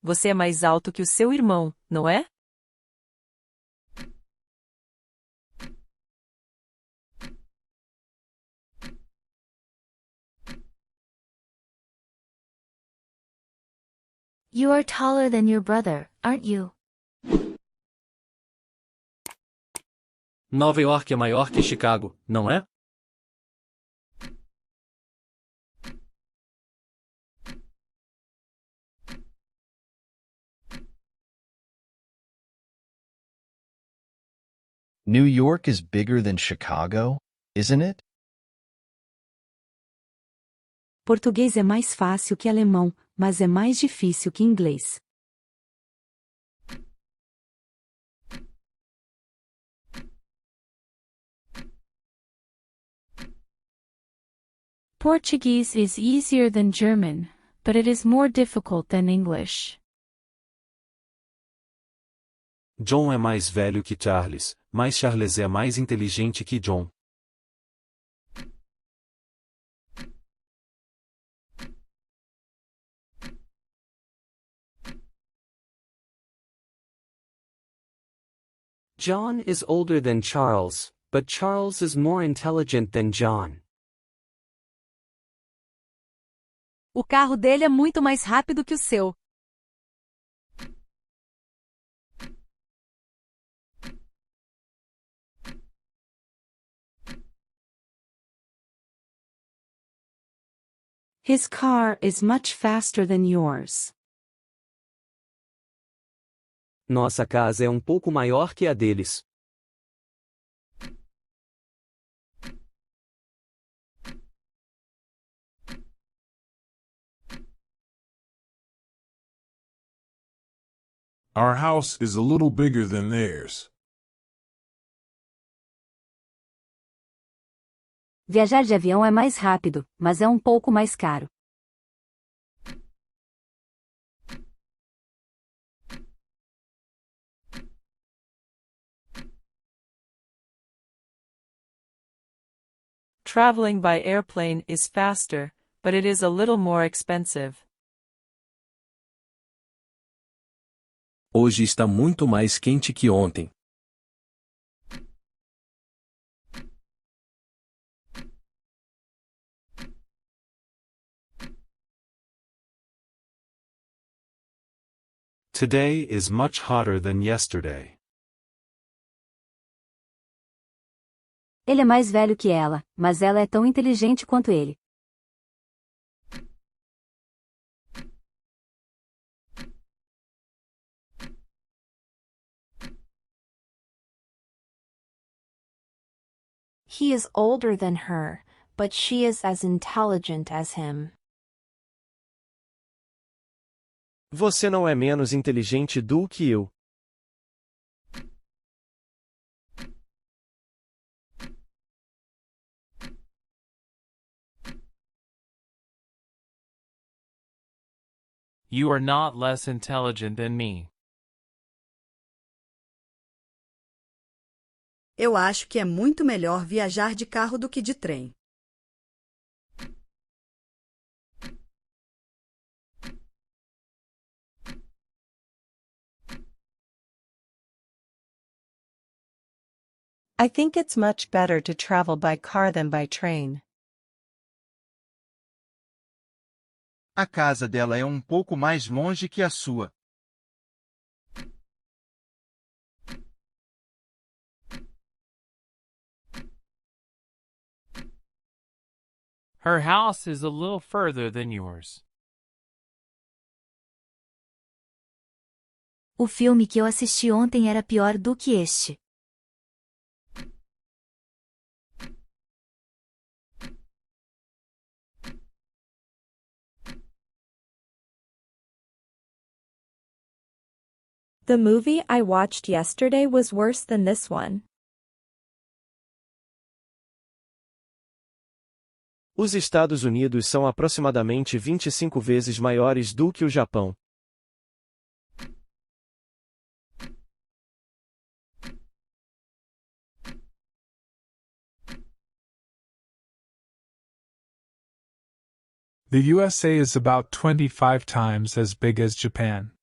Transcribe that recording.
você é mais alto que o seu irmão, não é? You are taller than your brother, aren't you? Nova York é maior que Chicago, não é? New York is bigger than Chicago, isn't it? Português é mais fácil que alemão, mas é mais difícil que inglês. Portuguese is easier than German, but it is more difficult than English. John é mais velho que Charles, mas Charles é mais inteligente que John. John is older than Charles, but Charles is more intelligent than John. O carro dele é muito mais rápido que o seu. His car is much faster than yours. Nossa casa é um pouco maior que a deles. Our house is a little bigger than theirs. Viajar de avião é mais rápido, mas é um pouco mais caro. Traveling by airplane is faster, but it is a little more expensive. Hoje está muito mais quente que ontem. Today is much hotter than yesterday. Ele é mais velho que ela, mas ela é tão inteligente quanto ele. He is older than her, but she is as intelligent as him. Você não é menos inteligente do que eu. You are not less intelligent than me. Eu acho que é muito melhor viajar de carro do que de trem. I think it's much better to travel by car than by train. A casa dela é um pouco mais longe que a sua. Her house is a little further than yours. O filme que eu assisti ontem era pior do que este. The movie I watched yesterday was worse than this one. Os Estados Unidos são aproximadamente 25 vezes maiores do que o Japão. The USA is about 25 times as big as Japan.